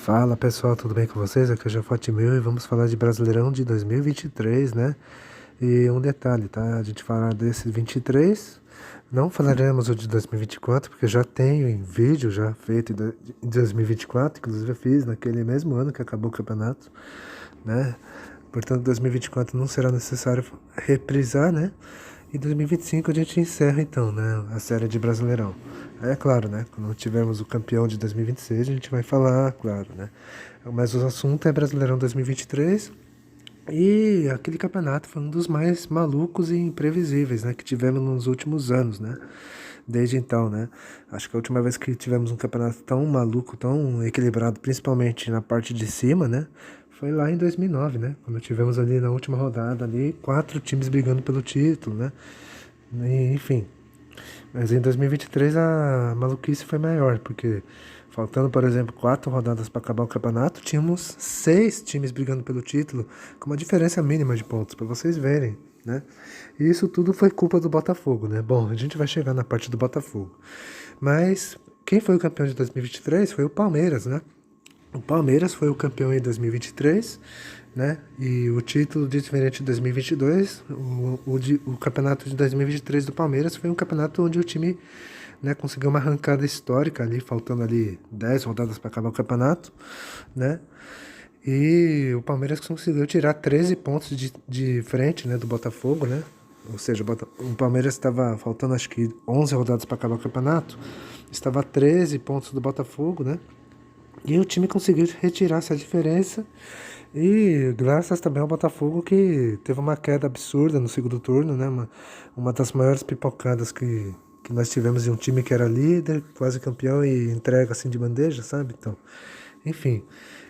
Fala pessoal, tudo bem com vocês? Aqui é o Jafate Mil e vamos falar de Brasileirão de 2023, né? E um detalhe, tá? A gente falar desse 23, não falaremos o de 2024, porque já tenho em vídeo já feito em 2024, inclusive eu fiz naquele mesmo ano que acabou o campeonato, né? Portanto, 2024 não será necessário reprisar, né? E 2025 a gente encerra então, né, a série de Brasileirão. Aí é claro, né, quando tivermos o campeão de 2026 a gente vai falar, claro, né. Mas o assunto é Brasileirão 2023 e aquele campeonato foi um dos mais malucos e imprevisíveis, né, que tivemos nos últimos anos, né. Desde então, né. Acho que a última vez que tivemos um campeonato tão maluco, tão equilibrado, principalmente na parte de cima, né, foi lá em 2009, né? Quando tivemos ali na última rodada ali 4 times brigando pelo título, né? Enfim. Mas em 2023 a maluquice foi maior, porque faltando, por exemplo, 4 rodadas para acabar o campeonato, tínhamos 6 times brigando pelo título, com uma diferença mínima de pontos, para vocês verem, né? E isso tudo foi culpa do Botafogo, né? Bom, a gente vai chegar na parte do Botafogo. Mas quem foi o campeão de 2023 foi o Palmeiras, né? O Palmeiras foi o campeão em 2023, né? E o título diferente de 2022, o campeonato de 2023 do Palmeiras foi um campeonato onde o time, né, conseguiu uma arrancada histórica ali, faltando ali 10 rodadas para acabar o campeonato, né? E o Palmeiras conseguiu tirar 13 pontos de frente, né, do Botafogo, né? Ou seja, o Palmeiras estava faltando acho que 11 rodadas para acabar o campeonato, estava a 13 pontos do Botafogo, né? E o time conseguiu retirar essa diferença. E graças também ao Botafogo que teve uma queda absurda no segundo turno, né? Uma das maiores pipocadas que nós tivemos em um time que era líder, quase campeão e entrega assim de bandeja, sabe? Então, enfim.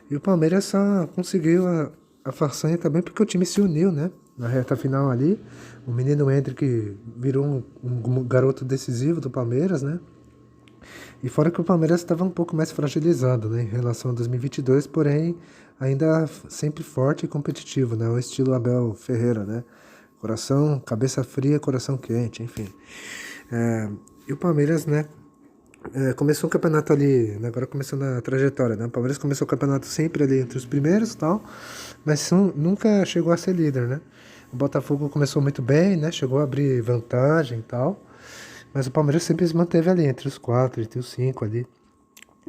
E o Palmeiras só conseguiu a façanha também porque o time se uniu, né? Na reta final ali, o menino Endrick virou um garoto decisivo do Palmeiras, né? E fora que o Palmeiras estava um pouco mais fragilizado, né, em relação a 2022, porém ainda sempre forte e competitivo, né, o estilo Abel Ferreira, né, coração, cabeça fria, coração quente, enfim. E o Palmeiras, né, começou o campeonato ali, né, agora começando a trajetória, né, o Palmeiras começou o campeonato sempre ali entre os primeiros e tal, mas nunca chegou a ser líder, né. O Botafogo começou muito bem, né, chegou a abrir vantagem e tal, mas o Palmeiras sempre se manteve ali, entre os 4, entre os 5 ali.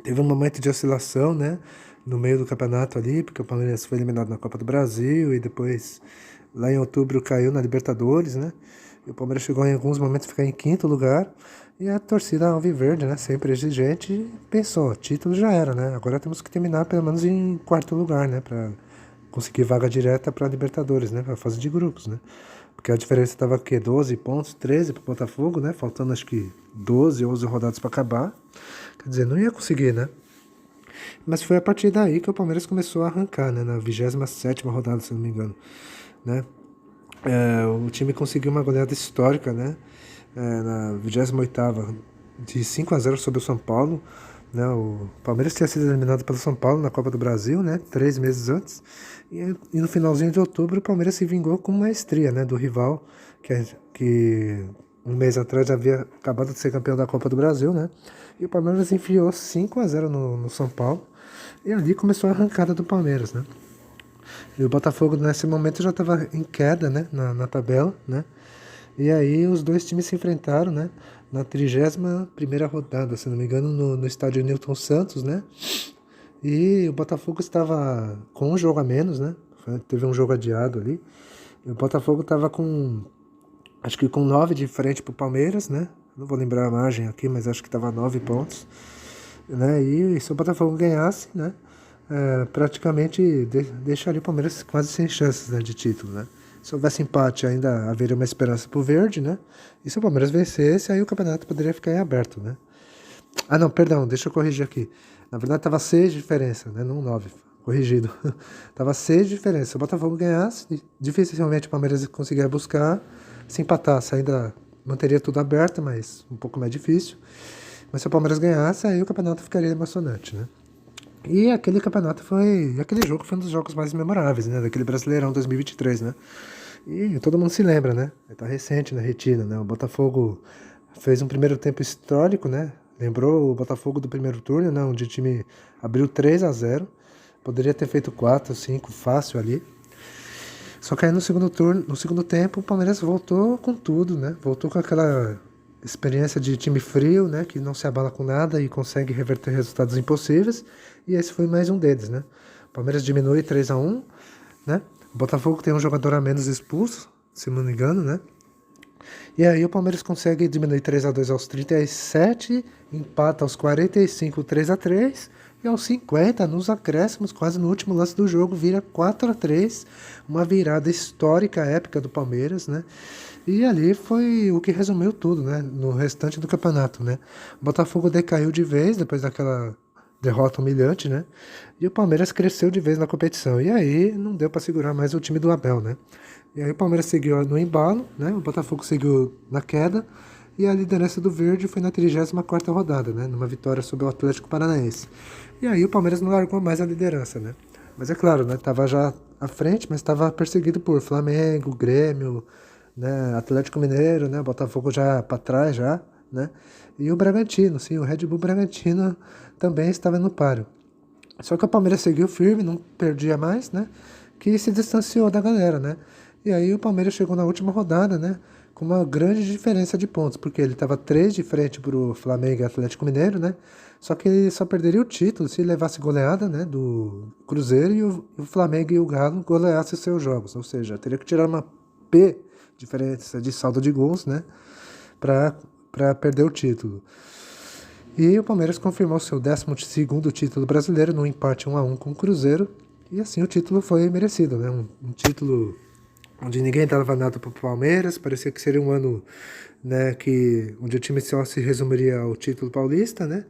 Teve um momento de oscilação, né? No meio do campeonato ali, porque o Palmeiras foi eliminado na Copa do Brasil e depois, lá em outubro, caiu na Libertadores, né? E o Palmeiras chegou em alguns momentos a ficar em quinto lugar. E a torcida alviverde, né? Sempre exigente, pensou, título já era, né? Agora temos que terminar pelo menos em quarto lugar, né? Pra conseguir vaga direta para Libertadores, né? Pra fase de grupos, né? Porque a diferença estava aqui, 12 pontos, 13 para o Botafogo, né? Faltando acho que 12, 11 rodadas para acabar. Quer dizer, não ia conseguir, né? Mas foi a partir daí que o Palmeiras começou a arrancar, né? Na 27ª rodada, se não me engano, né? O time conseguiu uma goleada histórica, né? Na 28ª, de 5-0 sobre o São Paulo, né? O Palmeiras tinha sido eliminado pelo São Paulo na Copa do Brasil, né? 3 meses antes. E no finalzinho de outubro o Palmeiras se vingou com maestria, né? Do rival que um mês atrás havia acabado de ser campeão da Copa do Brasil, né? E o Palmeiras enfiou 5-0 no São Paulo. E ali começou a arrancada do Palmeiras, né? E o Botafogo nesse momento já estava em queda, né? Na tabela, né? E aí os dois times se enfrentaram, né? Na 31ª rodada, se não me engano, no estádio Newton Santos, né? E o Botafogo estava com um jogo a menos, né? Teve um jogo adiado ali. E o Botafogo estava com, acho que com 9 de frente pro Palmeiras, né? Não vou lembrar a margem aqui, mas acho que estava 9 pontos, né? E se o Botafogo ganhasse, né? Praticamente deixaria o Palmeiras quase sem chances, né, de título, né? Se houvesse empate, ainda haveria uma esperança pro verde, né? E se o Palmeiras vencesse, aí o campeonato poderia ficar em aberto, né? Ah, não, perdão, deixa eu corrigir aqui. Na verdade, tava 6 de diferença, né? Não 9. Corrigido. Tava 6 de diferença. Se o Botafogo ganhasse, dificilmente o Palmeiras conseguiria buscar. Se empatasse, ainda manteria tudo aberto, mas um pouco mais difícil. Mas se o Palmeiras ganhasse, aí o campeonato ficaria emocionante, né? E aquele campeonato foi. Aquele jogo foi um dos jogos mais memoráveis, né? Daquele Brasileirão 2023, né? E todo mundo se lembra, né? Tá recente na retina, né? O Botafogo fez um primeiro tempo histórico, né? Lembrou o Botafogo do primeiro turno, né? Onde o time abriu 3-0. Poderia ter feito 4, 5, fácil ali. Só que aí no segundo turno, no segundo tempo, o Palmeiras voltou com tudo, né? Voltou com aquela experiência de time frio, né? Que não se abala com nada e consegue reverter resultados impossíveis. E esse foi mais um deles, né? O Palmeiras diminui 3-1, né? O Botafogo tem um jogador a menos expulso, se não me engano, né? E aí o Palmeiras consegue diminuir 3-2 aos 37, empata aos 45, 3-3, e aos 50, nos acréscimos, quase no último lance do jogo, vira 4-3, uma virada histórica, épica do Palmeiras, né? E ali foi o que resumiu tudo, né? No restante do campeonato, né? O Botafogo decaiu de vez depois daquela derrota humilhante, né? E o Palmeiras cresceu de vez na competição. E aí não deu para segurar mais o time do Abel, né? E aí o Palmeiras seguiu no embalo, né? O Botafogo seguiu na queda. E a liderança do Verde foi na 34ª rodada, né? Numa vitória sobre o Atlético Paranaense. E aí o Palmeiras não largou mais a liderança, né? Mas é claro, né? Tava já à frente, mas estava perseguido por Flamengo, Grêmio, né? Atlético Mineiro, né? Botafogo já para trás já, né? E o Bragantino, sim, o Red Bull Bragantino também estava no páreo. Só que o Palmeiras seguiu firme, não perdia mais, né? Que se distanciou da galera, né? E aí o Palmeiras chegou na última rodada, né? Com uma grande diferença de pontos, porque ele estava 3 de frente para o Flamengo e Atlético Mineiro, né? Só que ele só perderia o título se levasse goleada, né? Do Cruzeiro e o Flamengo e o Galo goleassem seus jogos. Ou seja, teria que tirar uma P diferença de saldo de gols, né? Para perder o título. E o Palmeiras confirmou seu 12º título brasileiro no empate 1-1 com o Cruzeiro. E assim o título foi merecido, né? Um título onde ninguém dava nada para o Palmeiras. Parecia que seria um ano, né, onde o time só se resumiria ao título paulista, né?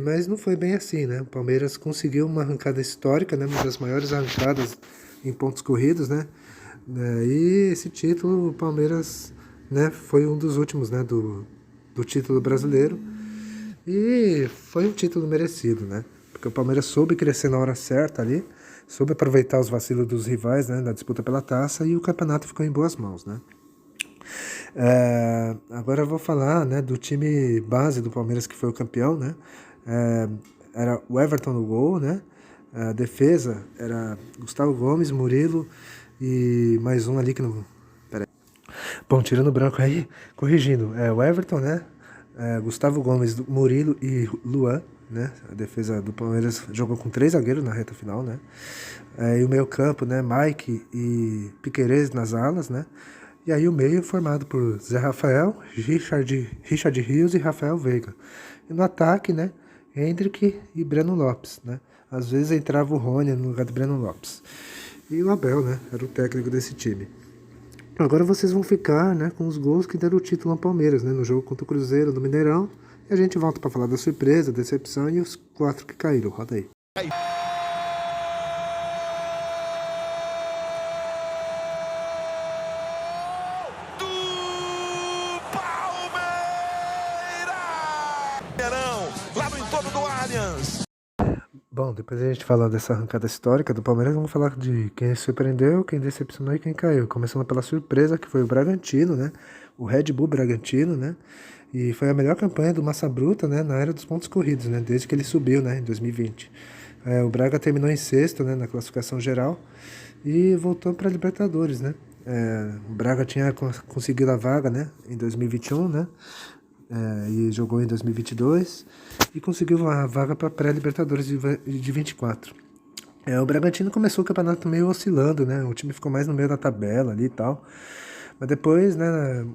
Mas não foi bem assim, né? O Palmeiras conseguiu uma arrancada histórica, né? Uma das maiores arrancadas em pontos corridos, né? E esse título, o Palmeiras, né, foi um dos últimos, né, do título brasileiro. E foi um título merecido, né? Porque o Palmeiras soube crescer na hora certa ali, soube aproveitar os vacilos dos rivais, né, na disputa pela taça, e o campeonato ficou em boas mãos, né? Agora eu vou falar, né, do time base do Palmeiras que foi o campeão, né? Era o Everton no gol, né? A defesa era Gustavo Gomes, Murilo e mais um ali que não... Pera aí. Bom, tirando o branco aí, corrigindo, o Everton, né? Gustavo Gomes, Murilo e Luan, né? A defesa do Palmeiras jogou com 3 zagueiros na reta final, né? E o meio campo, né? Mike e Piquerez nas alas, né? E aí o meio formado por Zé Rafael, Richard Rios e Rafael Veiga. E no ataque, né? Hendrick e Breno Lopes, né? Às vezes entrava o Rony no lugar do Breno Lopes. E o Abel, né? Era o técnico desse time. Agora vocês vão ficar, né, com os gols que deram o título ao Palmeiras, né, no jogo contra o Cruzeiro do Mineirão. E a gente volta para falar da surpresa, decepção e os 4 que caíram. Roda aí. Lá no entorno do Allianz. Bom, depois a gente falar dessa arrancada histórica do Palmeiras, vamos falar de quem surpreendeu, quem decepcionou e quem caiu. Começando pela surpresa, que foi o Bragantino, né? O Red Bull Bragantino, né? E foi a melhor campanha do Massa Bruta, né? Na era dos pontos corridos, né? Desde que ele subiu, né? Em 2020. O Braga terminou em sexto, né? Na classificação geral e voltou para a Libertadores, né? O Braga tinha conseguido a vaga, né? Em 2021, né? E jogou em 2022 e conseguiu a vaga para pré-Libertadores de 24. O Bragantino começou o campeonato meio oscilando, né? O time ficou mais no meio da tabela ali e tal. Mas depois, né?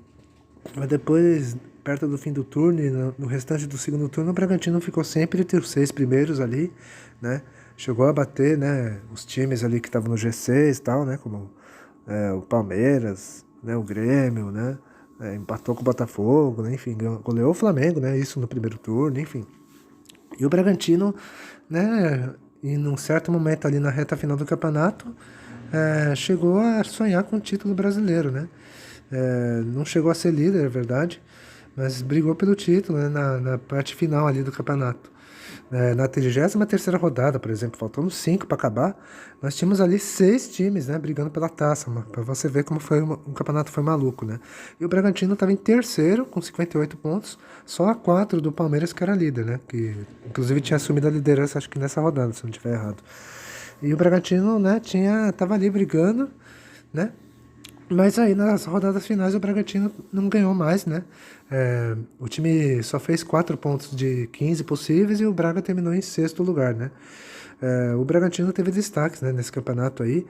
Perto do fim do turno e no restante do segundo turno, o Bragantino ficou sempre entre os 6 primeiros ali, né? Chegou a bater, né? Os times ali que estavam no G6 e tal, né? Como o Palmeiras, né? O Grêmio, né? Empatou com o Botafogo, né? Enfim, goleou o Flamengo, né? Isso no primeiro turno, enfim. E o Bragantino, né? E num certo momento ali na reta final do campeonato, chegou a sonhar com o título brasileiro, né? Não chegou a ser líder, é verdade, mas brigou pelo título, né? Na parte final ali do campeonato. Na 33ª rodada, por exemplo, faltando 5 para acabar, nós tínhamos ali 6 times, né, brigando pela taça, para você ver como foi um campeonato foi maluco, né? E o Bragantino estava em terceiro com 58 pontos, só a 4 do Palmeiras que era líder, né? Que inclusive tinha assumido a liderança, acho que nessa rodada, se não estiver errado. E o Bragantino, né, tava ali brigando, né? Mas aí nas rodadas finais o Bragantino não ganhou mais, né? O time só fez 4 pontos de 15 possíveis e o Braga terminou em sexto lugar, né? O Bragantino teve destaques, né, nesse campeonato aí.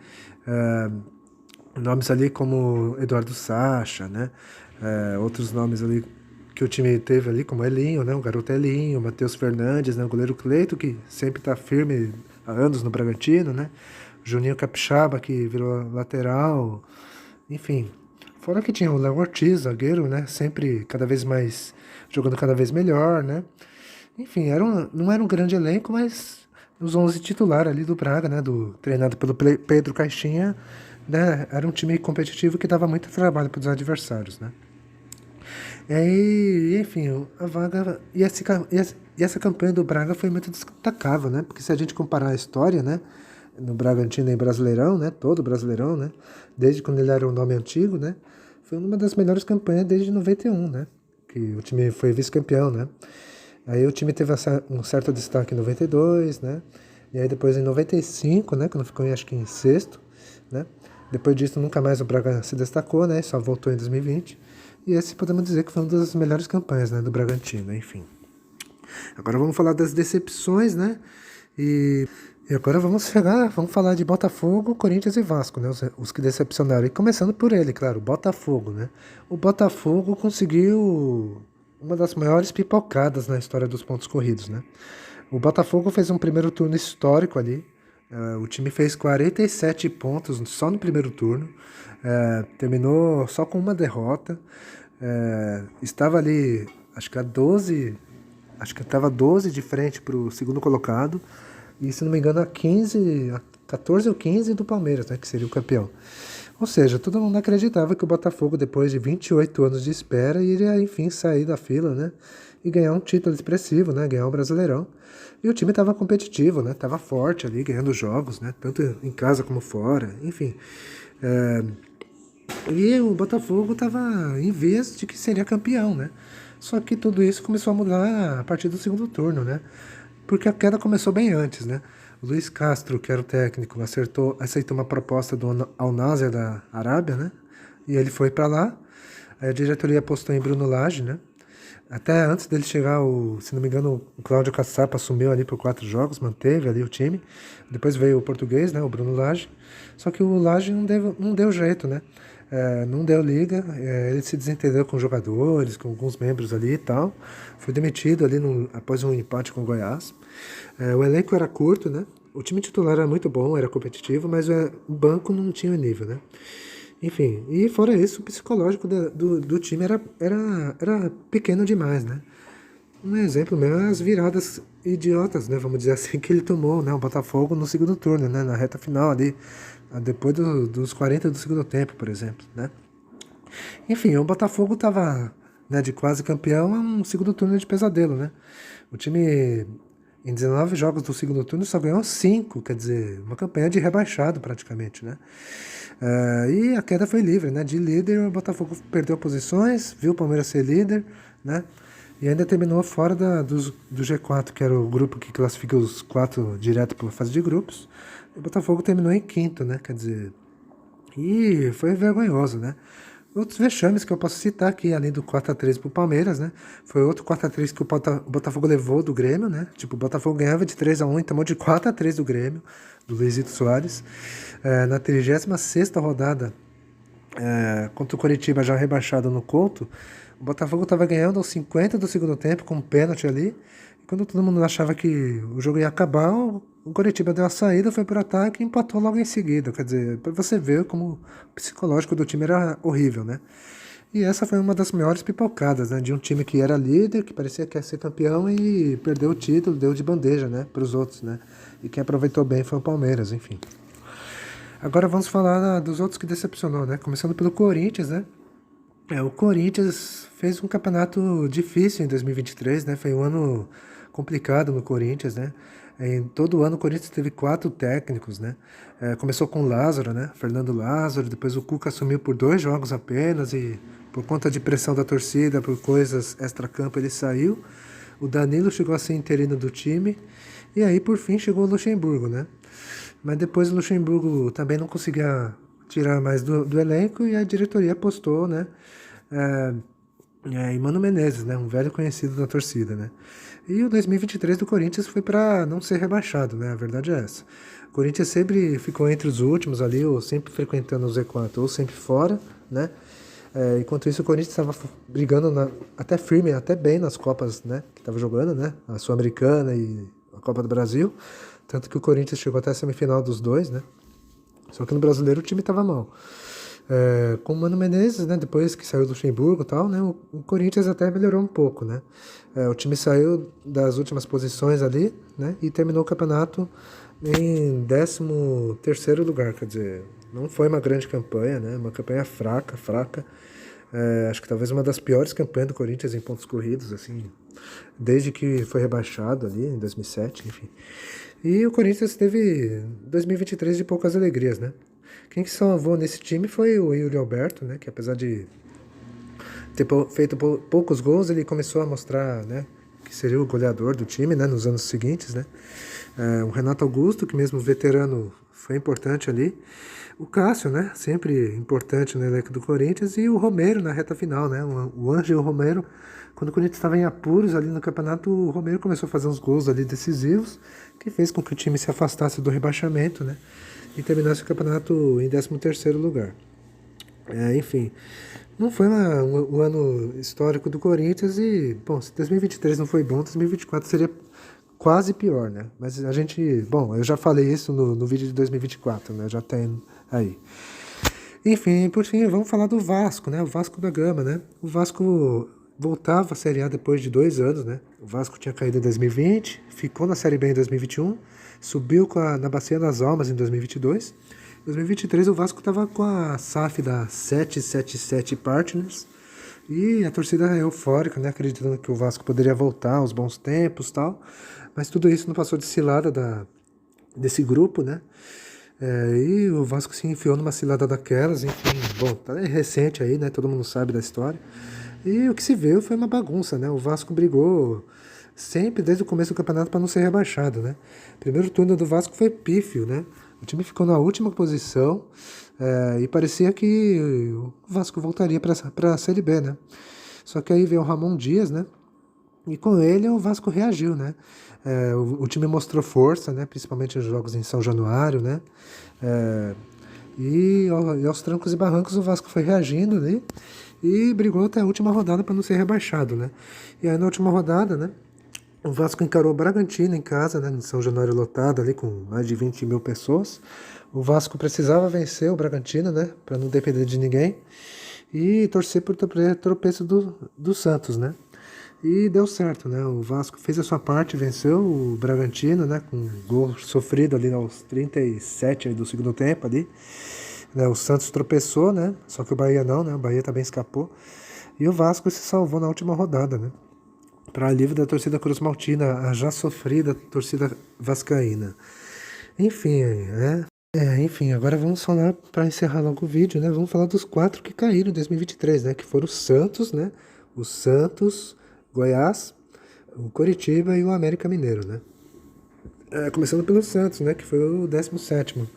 Nomes ali como Eduardo Sacha, né? Outros nomes ali que o time teve ali, como Elinho, né? O garoto Elinho, Matheus Fernandes, né? O goleiro Cleito, que sempre tá firme há anos no Bragantino, né? Juninho Capixaba, que virou lateral. Enfim, fora que tinha o Léo Ortiz, zagueiro, né? Sempre cada vez mais, jogando cada vez melhor, né? Enfim, não era um grande elenco, mas os 11 titular ali do Braga, né? Treinado pelo Pedro Caixinha, né? Era um time competitivo que dava muito trabalho para os adversários, né? E aí, enfim, a vaga. E essa campanha do Braga foi muito destacável, né? Porque se a gente comparar a história, né? No Bragantino em Brasileirão, né? Todo Brasileirão, né? Desde quando ele era um nome antigo, né? Foi uma das melhores campanhas desde 91, né? Que o time foi vice-campeão, né? Aí o time teve um certo destaque em 92, né? E aí depois em 95, né? Quando ficou, acho que em sexto, né? Depois disso nunca mais o Braga se destacou, né? Só voltou em 2020. E esse podemos dizer que foi uma das melhores campanhas, né? Do Bragantino, enfim. Agora vamos falar das decepções, né? E agora vamos falar de Botafogo, Corinthians e Vasco, né? Os que decepcionaram. E começando por ele, claro, o Botafogo, né? O Botafogo conseguiu uma das maiores pipocadas na história dos pontos corridos, né? O Botafogo fez um primeiro turno histórico ali. O time fez 47 pontos só no primeiro turno. Terminou só com uma derrota. Estava ali, acho que estava 12 de frente para o segundo colocado. E, se não me engano, a 14 ou 15 do Palmeiras, né, que seria o campeão. Ou seja, todo mundo acreditava que o Botafogo, depois de 28 anos de espera, iria, enfim, sair da fila, né, e ganhar um título expressivo, né, ganhar o Brasileirão. E o time estava competitivo, né, estava forte ali, ganhando jogos, né, tanto em casa como fora, enfim. E o Botafogo estava em vias de que seria campeão, né. Só que tudo isso começou a mudar a partir do segundo turno, né? Porque a queda começou bem antes, né? O Luiz Castro, que era o técnico, aceitou uma proposta do Al Nassr da Arábia, né? E ele foi para lá. Aí a diretoria apostou em Bruno Lage, né? Até antes dele chegar, se não me engano, o Cláudio Caçapa assumiu ali por 4 jogos, manteve ali o time. Depois veio o português, né? O Bruno Lage. Só que o Lage não deu jeito, né? Não deu liga, ele se desentendeu com jogadores, com alguns membros ali e tal. Foi demitido ali após um empate com o Goiás. O elenco era curto, né? O time titular era muito bom, era competitivo, mas o banco não tinha nível, né? Enfim, e fora isso, o psicológico do time era pequeno demais, né? Um exemplo mesmo é as viradas idiotas, né? Vamos dizer assim, que ele tomou, né? O Botafogo no segundo turno, né? Na reta final ali, depois dos 40 do segundo tempo, por exemplo, né? Enfim, o Botafogo estava, né, de quase campeão a um segundo turno de pesadelo, né? O time, em 19 jogos do segundo turno, só ganhou 5, quer dizer, uma campanha de rebaixado praticamente, né? E a queda foi livre, né? De líder, o Botafogo perdeu posições, viu o Palmeiras ser líder, né? E ainda terminou fora do G4, que era o grupo que classifica os 4 direto para a fase de grupos. O Botafogo terminou em quinto, né? Quer dizer, e foi vergonhoso, né? Outros vexames que eu posso citar aqui, além do 4-3 pro Palmeiras, né? Foi outro 4-3 que o Botafogo levou do Grêmio, né? Tipo, o Botafogo ganhava de 3-1 e tomou de 4-3 do Grêmio, do Luizito Soares. Na 36ª rodada, contra o Coritiba já rebaixado no Couto, o Botafogo estava ganhando aos 50 do segundo tempo com um pênalti ali. E quando todo mundo achava que o jogo ia acabar, o Coritiba deu a saída, foi para o ataque e empatou logo em seguida. Quer dizer, para você ver como o psicológico do time era horrível, né? E essa foi uma das maiores pipocadas, né? De um time que era líder, que parecia que ia ser campeão e perdeu o título, deu de bandeja, né? Para os outros, né? E quem aproveitou bem foi o Palmeiras, enfim. Agora vamos falar dos outros que decepcionou, né? Começando pelo Corinthians, né? O Corinthians fez um campeonato difícil em 2023, né? Foi um ano complicado no Corinthians, né? Em todo ano o Corinthians teve 4 técnicos, né? Começou com o Lázaro, né? Fernando Lázaro, depois o Cuca assumiu por 2 jogos apenas e por conta de pressão da torcida, por coisas extra-campo, ele saiu. O Danilo chegou a ser interino do time e aí por fim chegou o Luxemburgo, né? Mas depois o Luxemburgo também não conseguia tirar mais do elenco e a diretoria apostou, né? E Mano Menezes, né? Um velho conhecido da torcida, né? E o 2023 do Corinthians foi para não ser rebaixado, né? A verdade é essa. O Corinthians sempre ficou entre os últimos ali, ou sempre frequentando o Z4, ou sempre fora, né? Enquanto isso, o Corinthians estava brigando até firme, até bem nas Copas, né? Que estava jogando, né? A Sul-Americana e a Copa do Brasil. Tanto que o Corinthians chegou até a semifinal dos dois, né? Só que no Brasileiro o time estava mal. Com o Mano Menezes, né, depois que saiu do Luxemburgo e tal, né, o Corinthians até melhorou um pouco, né? O time saiu das últimas posições ali, né, e terminou o campeonato em 13º lugar, quer dizer, não foi uma grande campanha, né, uma campanha fraca. Acho que talvez uma das piores campanhas do Corinthians em pontos corridos, assim, desde que foi rebaixado ali em 2007, enfim. E o Corinthians teve 2023 de poucas alegrias, né? Quem que salvou nesse time foi o Yuri Alberto, né? Que apesar de ter feito poucos gols, ele começou a mostrar, né? Que seria o goleador do time, né? Nos anos seguintes, né? O Renato Augusto, que mesmo veterano foi importante ali. O Cássio, né? Sempre importante no elenco do Corinthians. E o Romero na reta final, né? O Ângelo Romero. Quando o Corinthians estava em apuros ali no campeonato, o Romero começou a fazer uns gols ali decisivos, que fez com que o time se afastasse do rebaixamento, né? E terminasse o campeonato em 13º lugar. Enfim, não foi um ano histórico do Corinthians e, bom, se 2023 não foi bom, 2024 seria quase pior, né? Mas a gente, bom, eu já falei isso no vídeo de 2024, né? Já tem aí. Enfim, por fim, vamos falar do Vasco, né? O Vasco da Gama, né? O Vasco voltava à Série A depois de 2 anos, né? O Vasco tinha caído em 2020, ficou na Série B em 2021, subiu na Bacia das Almas em 2022. Em 2023 o Vasco estava com a SAF da 777 Partners e a torcida é eufórica, né? Acreditando que o Vasco poderia voltar aos bons tempos e tal. Mas tudo isso não passou de cilada desse grupo, né? E o Vasco se enfiou numa cilada daquelas, enfim, bom, tá recente aí, né? Todo mundo sabe da história. E o que se viu foi uma bagunça, né? O Vasco brigou sempre desde o começo do campeonato para não ser rebaixado, né? Primeiro turno do Vasco foi pífio, né? O time ficou na última posição e parecia que o Vasco voltaria para a Série B, né? Só que aí veio o Ramon Dias, né? E com ele o Vasco reagiu, né? O time mostrou força, né? Principalmente nos jogos em São Januário, né? E aos trancos e barrancos o Vasco foi reagindo ali e brigou até a última rodada para não ser rebaixado, né? E aí na última rodada, né? O Vasco encarou o Bragantino em casa, né? No São Januário lotado ali com mais de 20 mil pessoas. O Vasco precisava vencer o Bragantino, né? Para não depender de ninguém e torcer por tropeço do Santos, né? E deu certo, né? O Vasco fez a sua parte, venceu o Bragantino, né? Com um gol sofrido ali aos 37 do segundo tempo ali. Né? O Santos tropeçou, né? Só que o Bahia não, né? O Bahia também escapou. E o Vasco se salvou na última rodada, né? Para alívio da torcida Cruz Maltina, a já sofrida torcida vascaína. Enfim, né? Enfim, agora vamos falar, para encerrar logo o vídeo, né? Vamos falar dos 4 que caíram em 2023, né? Que foram o Santos, né? O Santos, Goiás, o Coritiba e o América Mineiro, né? Começando pelo Santos, né? Que foi o 17º.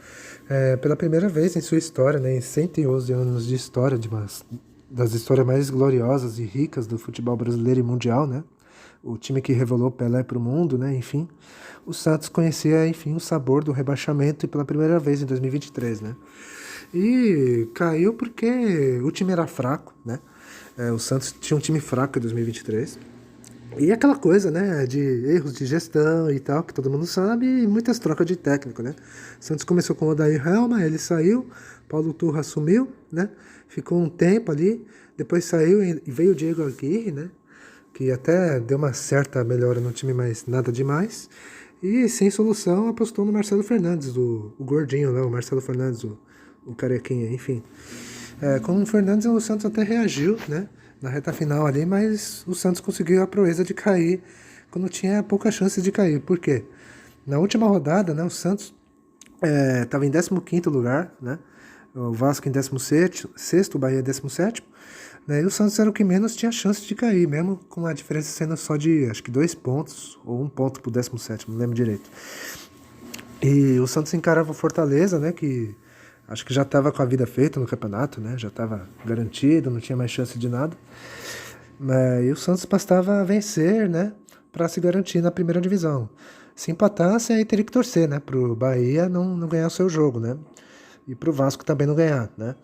Pela primeira vez em sua história, né? Em 111 anos de história, das histórias mais gloriosas e ricas do futebol brasileiro e mundial, né? O time que revelou Pelé para o mundo, né? Enfim, o Santos conhecia, enfim, o sabor do rebaixamento e pela primeira vez em 2023, né? E caiu porque o time era fraco, né? O Santos tinha um time fraco em 2023. E aquela coisa, né, de erros de gestão e tal, que todo mundo sabe, e muitas trocas de técnico, né? O Santos começou com o Odair Helma, ele saiu, Paulo Turra assumiu, né? Ficou um tempo ali, depois saiu e veio o Diego Aguirre, né? Que até deu uma certa melhora no time, mas nada demais. E sem solução apostou no Marcelo Fernandes, o gordinho lá, o Marcelo Fernandes, o carequinha, enfim. Com o Fernandes o Santos até reagiu, né? Na reta final ali, mas o Santos conseguiu a proeza de cair quando tinha pouca chance de cair. Por quê? Na última rodada, né, o Santos estava em 15º lugar, né? O Vasco em 16º, o Bahia em 17º, né? E o Santos era o que menos tinha chance de cair, mesmo com a diferença sendo só de, acho que 2 pontos, ou 1 ponto pro 17º, não lembro direito. E o Santos encarava o Fortaleza, né, que acho que já estava com a vida feita no campeonato, né? Já estava garantido, não tinha mais chance de nada. E o Santos bastava vencer, né, para se garantir na primeira divisão. Se empatasse, aí teria que torcer, né, pro Bahia não ganhar o seu jogo, né, e pro Vasco também não ganhar, né.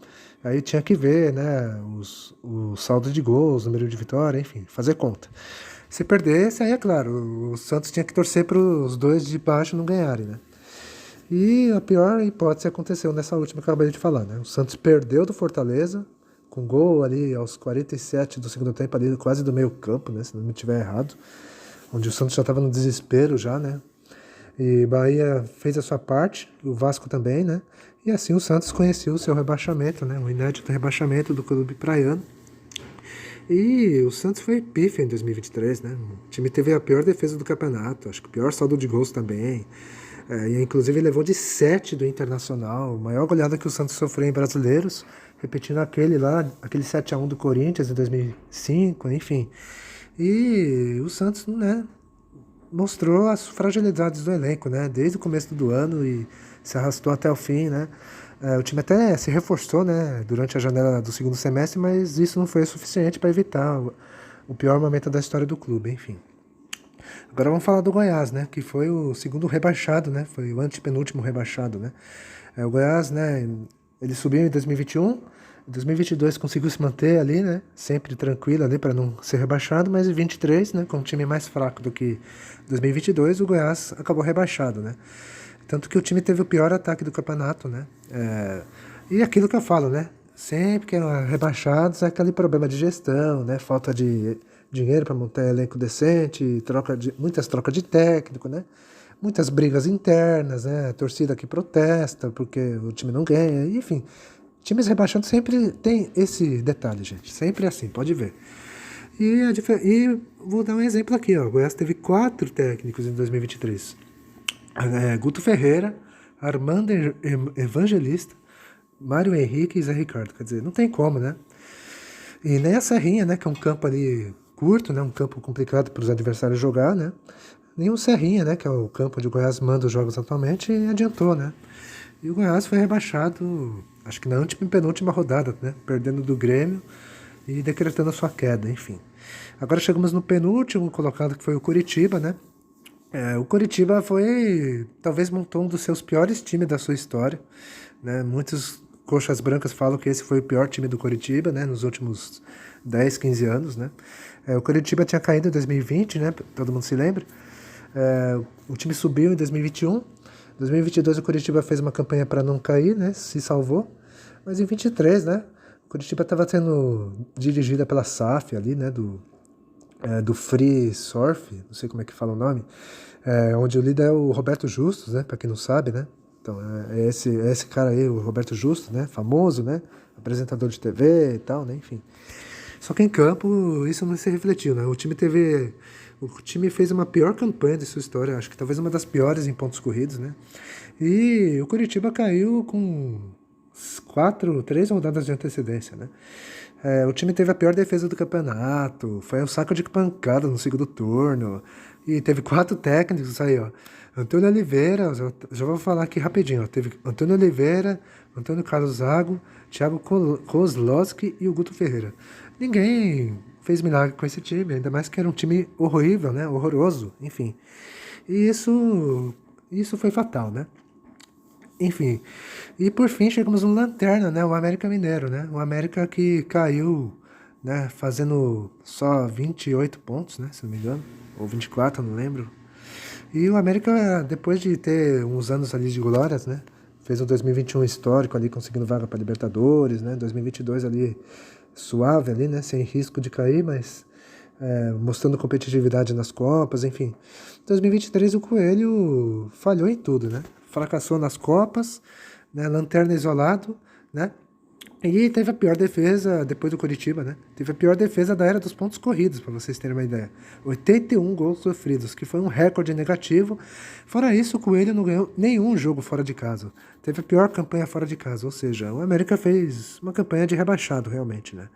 Aí tinha que ver, né, o saldo de gols, o número de vitória, enfim, fazer conta. Se perdesse, aí é claro, o Santos tinha que torcer para os dois de baixo não ganharem, né. E a pior hipótese aconteceu nessa última que eu acabei de falar, né? O Santos perdeu do Fortaleza, com gol ali aos 47 do segundo tempo, ali quase do meio campo, né? Se não me estiver errado. Onde o Santos já estava no desespero já, né? E Bahia fez a sua parte, o Vasco também, né? E assim o Santos conheceu o seu rebaixamento, né? O inédito rebaixamento do clube praiano. E o Santos foi pífio em 2023, né? O time teve a pior defesa do campeonato, acho que o pior saldo de gols também. E inclusive levou de 7 do Internacional, maior goleada que o Santos sofreu em brasileiros, repetindo aquele 7-1 do Corinthians em 2005, enfim. E o Santos, né, mostrou as fragilidades do elenco, né, desde o começo do ano e se arrastou até o fim, né. O time até se reforçou, né, durante a janela do segundo semestre, mas isso não foi o suficiente para evitar o pior momento da história do clube, enfim. Agora vamos falar do Goiás, né? Que foi o segundo rebaixado, né? Foi o antepenúltimo rebaixado, né? O Goiás, né? Ele subiu em 2021, em 2022 conseguiu se manter ali, né? Sempre tranquilo ali para não ser rebaixado, mas em 23, né? Com um time mais fraco do que 2022, o Goiás acabou rebaixado, né? Tanto que o time teve o pior ataque do campeonato, né? E aquilo que eu falo, né? Sempre que é rebaixados é aquele problema de gestão, né? Falta de dinheiro para montar elenco decente, muitas trocas de técnico, né? Muitas brigas internas, né? A torcida que protesta porque o time não ganha, enfim. Times rebaixados sempre tem esse detalhe, gente. Sempre assim, pode ver. E vou dar um exemplo aqui, ó. O Goiás teve 4 técnicos em 2023. Guto Ferreira, Armando Evangelista, Mário Henrique e Zé Ricardo. Quer dizer, não tem como, né? E nem a Serrinha, né? Que é um campo ali curto, né? Um campo complicado para os adversários jogar, né? Nem o Serrinha, né? Que é o campo onde o Goiás manda os jogos atualmente, adiantou, né? E o Goiás foi rebaixado, acho que na penúltima rodada, né? Perdendo do Grêmio e decretando a sua queda, enfim. Agora chegamos no penúltimo colocado, que foi o Coritiba, né? O Coritiba talvez montou um dos seus piores times da sua história, né? Muitos coxas brancas falam que esse foi o pior time do Coritiba, né? Nos últimos 10, 15 anos, né? O Coritiba tinha caído em 2020, né? Todo mundo se lembra. O time subiu em 2021. Em 2022 o Coritiba fez uma campanha para não cair, né? Se salvou. Mas em 23, né? O Coritiba estava sendo dirigida pela SAF ali, né? Do Free Surf, não sei como é que fala o nome. Onde o líder é o Roberto Justus, né? Para quem não sabe, né? Então, é esse cara aí, o Roberto Justus, né? Famoso, né? Apresentador de TV e tal, né? Enfim. Só que em campo isso não se refletiu, né? O time fez uma pior campanha de sua história, acho que talvez uma das piores em pontos corridos, né? E o Coritiba caiu com 3 rodadas de antecedência, né? O time teve a pior defesa do campeonato, foi um saco de pancada no segundo turno, e teve 4 técnicos aí, ó. Antônio Oliveira, já vou falar aqui rapidinho, ó. Teve Antônio Oliveira, Antônio Carlos Zago, Thiago Kozlowski e o Guto Ferreira. Ninguém fez milagre com esse time, ainda mais que era um time horrível, né? Horroroso, enfim. E isso foi fatal, né? Enfim. E por fim chegamos no Lanterna, né? O América Mineiro, né? O América que caiu, né? Fazendo só 28 pontos, né? Se não me engano. Ou 24, não lembro. E o América, depois de ter uns anos ali de glórias, né? Fez um 2021 histórico ali, conseguindo vaga para Libertadores, né? 2022 ali suave ali, né? Sem risco de cair, mas mostrando competitividade nas Copas, enfim. 2023 o Coelho falhou em tudo, né? Fracassou nas Copas, né? Lanterna isolado, né? E teve a pior defesa, depois do Coritiba, né? Teve a pior defesa da era dos pontos corridos, para vocês terem uma ideia. 81 gols sofridos, que foi um recorde negativo. Fora isso, o Coelho não ganhou nenhum jogo fora de casa. Teve a pior campanha fora de casa, ou seja, o América fez uma campanha de rebaixado, realmente, né?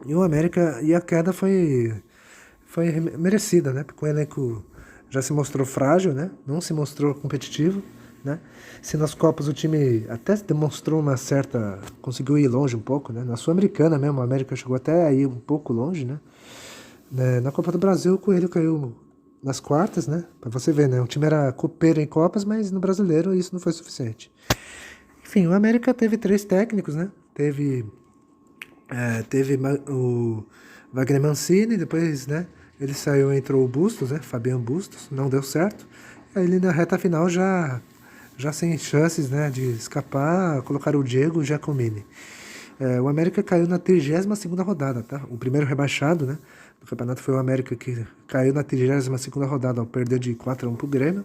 E o América, e a queda foi merecida, né? Porque o elenco já se mostrou frágil, né? Não se mostrou competitivo, né? Se nas Copas o time até demonstrou uma certa... conseguiu ir longe um pouco, né? Na Sul-Americana mesmo, a América chegou até aí um pouco longe, né? Na Copa do Brasil, o Coelho caiu nas quartas, né? Pra você ver, né? O time era copeiro em Copas, mas no Brasileiro isso não foi suficiente. Enfim, o América teve 3 técnicos, né? Teve o Wagner Mancini, depois, né? Ele saiu e entrou o Bustos, né? Fabiano Bustos, não deu certo. Aí ele na reta final já sem chances, né, de escapar, colocaram o Diego Giacomini. O América caiu na 32ª rodada, tá? O primeiro rebaixado, né, do campeonato foi o América, que caiu na 32ª rodada ao perder de 4-1 pro Grêmio.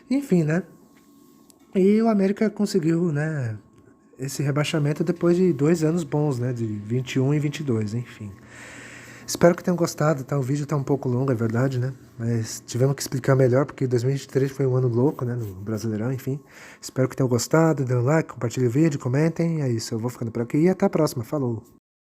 Enfim, né? E o América conseguiu, né, esse rebaixamento depois de 2 anos bons, né, de 21 e 22, enfim. Espero que tenham gostado, tá? O vídeo tá um pouco longo, é verdade, né? Mas tivemos que explicar melhor, porque 2023 foi um ano louco, né? No Brasileirão, enfim. Espero que tenham gostado, dê um like, compartilhe o vídeo, comentem. É isso, eu vou ficando por aqui e até a próxima. Falou!